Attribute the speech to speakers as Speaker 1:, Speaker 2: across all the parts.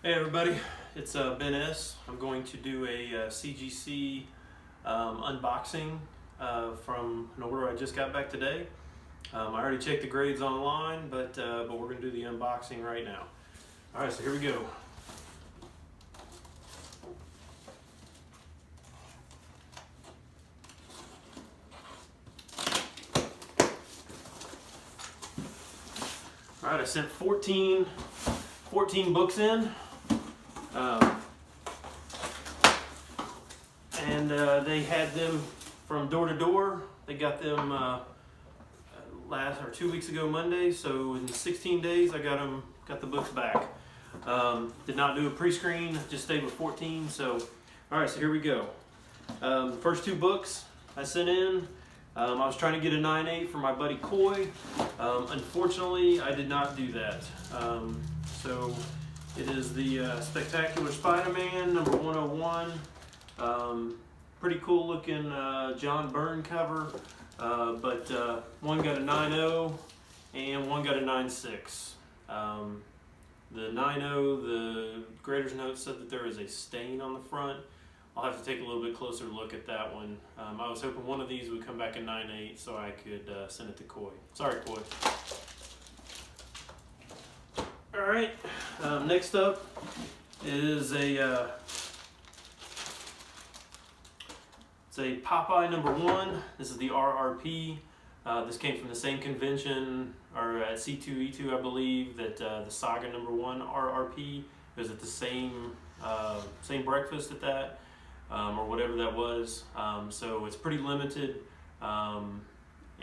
Speaker 1: Hey everybody, it's Ben S. I'm going to do a CGC unboxing from an order I just got back today. I already checked the grades online, but we're going to do the unboxing right now. All right, so here we go. All right, I sent 14 books in. And they had them from door to door. They got them last or 2 weeks ago Monday. So in 16 days, I got the books back. Did not do a pre-screen, just stayed with 14. So, all right, so here we go. First two books I sent in. I was trying to get a 9.8 for my buddy Coy. Unfortunately, I did not do that. So it is the Spectacular Spider-Man number 101. Pretty cool looking John Byrne cover, but one got a 9.0 and one got a 9.6. The 9.0, the grader's note said that there is a stain on the front. I'll have to take a little bit closer look at that one. I was hoping one of these would come back a 9.8 so I could send it to Coy. Sorry, Coy. All right, next up is it's a Popeye number 1. This is the RRP. This came from the same convention, or at C2E2, I believe, that the Saga number 1 RRP. It was at the same breakfast at that, or whatever that was. So it's pretty limited.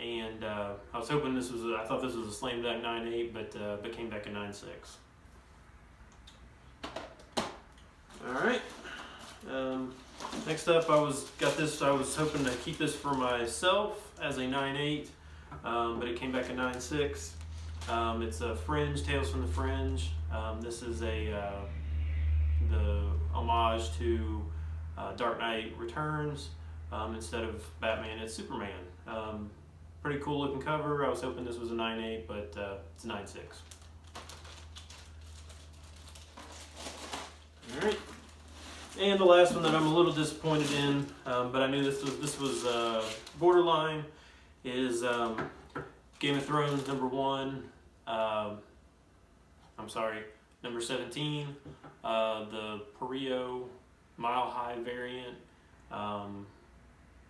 Speaker 1: And I was hoping I thought this was a slam dunk 9.8, but came back a 9.6. All right. Next up, I was hoping to keep this for myself as a 9.8, but it came back a 9.6. It's a Fringe, Tales from the Fringe. This is the homage to Dark Knight Returns. Instead of Batman, it's Superman. Pretty cool looking cover. I was hoping this was a 9.8, but it's a 9.6. All right. And the last one that I'm a little disappointed in, but I knew this was borderline, is Game of Thrones number 1. Number 17, the Perio Mile High variant.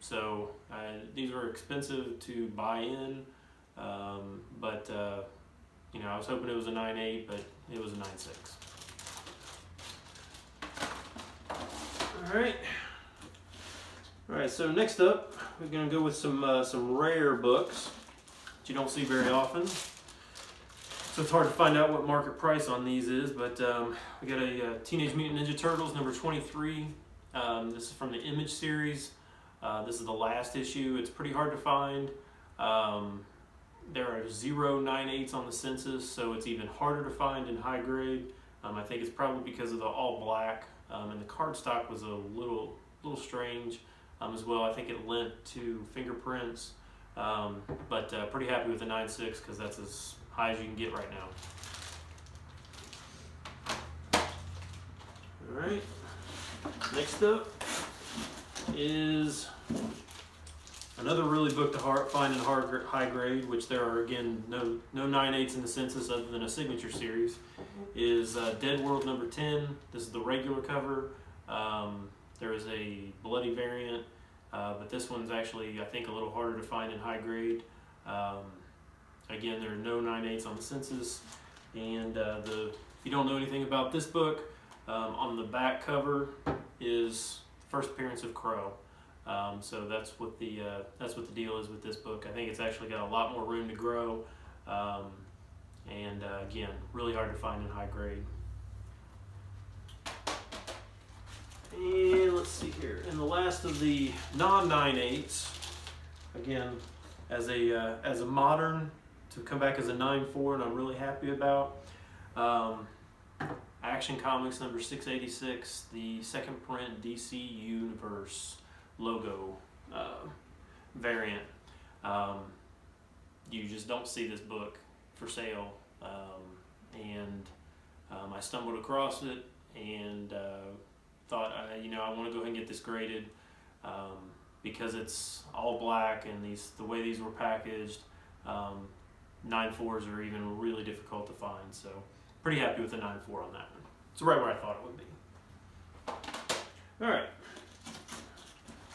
Speaker 1: So these were expensive to buy in, but I was hoping it was a 9.8, but it was a 9.6. All right. So next up, we're going to go with some rare books that you don't see very often. So it's hard to find out what market price on these is, but we got a Teenage Mutant Ninja Turtles number 23. This is from the Image series. This is the last issue. It's pretty hard to find. There are 0 9.8s on the census, so it's even harder to find in high grade. I think it's probably because of the all black. And the cardstock was a little strange as well. I think it lent to fingerprints, but pretty happy with the 9.6 because that's as high as you can get right now. All right, next up is another really book to find in high grade, which there are again no 9.8s in the census other than a signature series. Is Dead World number 10. This is the regular cover. There is a bloody variant, but this one's actually, I think, a little harder to find in high grade. Again, there are no 9.8s on the census. And if you don't know anything about this book, on the back cover is the first appearance of Crow. So that's what the deal is with this book. I think it's actually got a lot more room to grow. And again, really hard to find in high grade. And let's see here. And the last of the non-9.8s, again, as a modern, to come back as a 9.4, and I'm really happy about. Action Comics number 686, the second print DC Universe logo variant. You just don't see this book for sale, and I stumbled across it and thought, you know, I want to go ahead and get this graded because it's all black, and the way these were packaged, 9.4s are even really difficult to find. So pretty happy with the 9.4 on that one. It's right where I thought it would be. All right.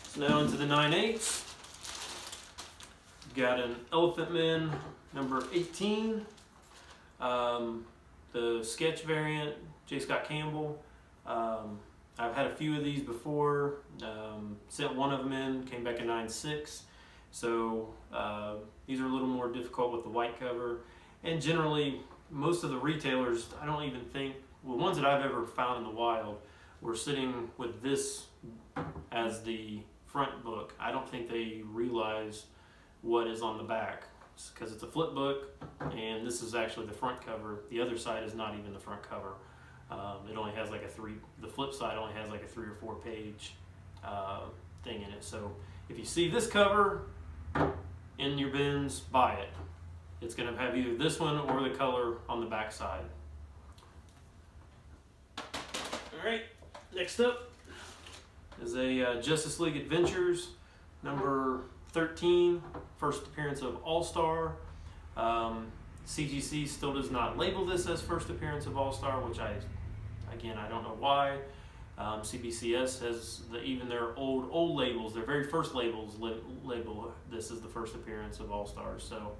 Speaker 1: So now into the 9.8s. Got an Elephant Men number 18. The sketch variant, J. Scott Campbell. I've had a few of these before. Sent one of them in, came back a 9.6. So these are a little more difficult with the white cover. And generally, most of the retailers, I don't even think, well, ones that I've ever found in the wild, were sitting with this as the front book. I don't think they realize what is on the back, because it's a flip book, and this is actually the front cover. The other side is not even the front cover. It only has like the flip side only has like a 3 or 4 page thing in it. So if you see this cover in your bins, buy it. It's going to have either this one or the color on the back side. All right, next up is a Justice League Adventures number 13, first appearance of All-Star. CGC still does not label this as first appearance of All-Star, which I don't know why. CBCS has even their old labels, their very first labels label this as the first appearance of All-Stars. So,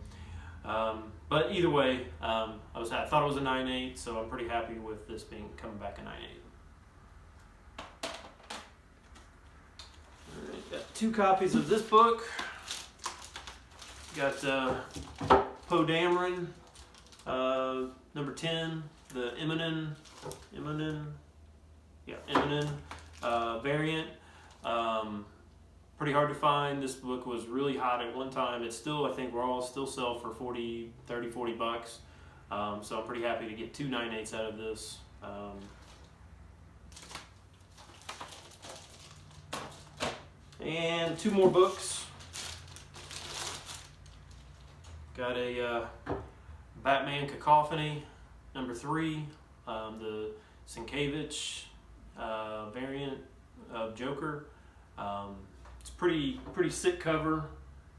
Speaker 1: but either way, I thought it was a 9.8, so I'm pretty happy with this coming back a 9.8. Alright, got 2 copies of this book. Got Poe Dameron, number 10, the Eminem variant. Pretty hard to find. This book was really hot at one time. It's still, I think, we're all still sell for 30, 40 bucks. So I'm pretty happy to get 2 9.8s out of this. And 2 more books. Got a Batman Cacophony, number 3, the Sienkiewicz variant of Joker. It's pretty sick cover,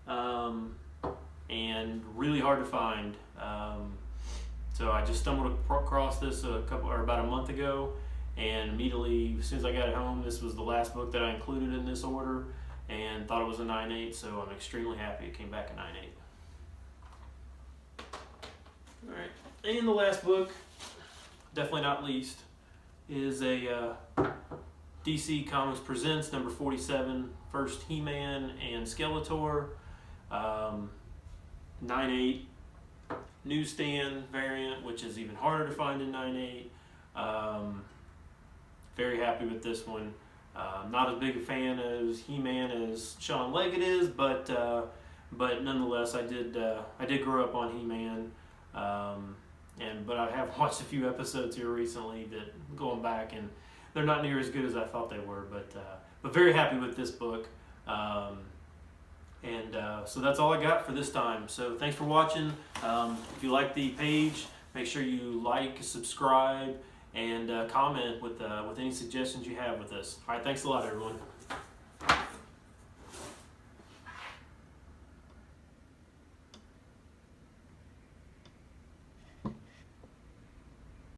Speaker 1: and really hard to find. So I just stumbled across this about a month ago, and immediately, as soon as I got it home, this was the last book that I included in this order, and thought it was a 9.8, so I'm extremely happy it came back a 9.8. Alright, and the last book, definitely not least, is a DC Comics Presents number 47, first He-Man and Skeletor, 9.8 newsstand variant, which is even harder to find in 9.8. Very happy with this one. Not as big a fan as He-Man as Sean Leggett is, but nonetheless, I did grow up on He-Man. But I have watched a few episodes here recently that going back, and they're not near as good as I thought they were, but very happy with this book. So that's all I got for this time. So thanks for watching. If you like the page, make sure you like, subscribe, and comment with any suggestions you have with this. All right, thanks a lot, everyone.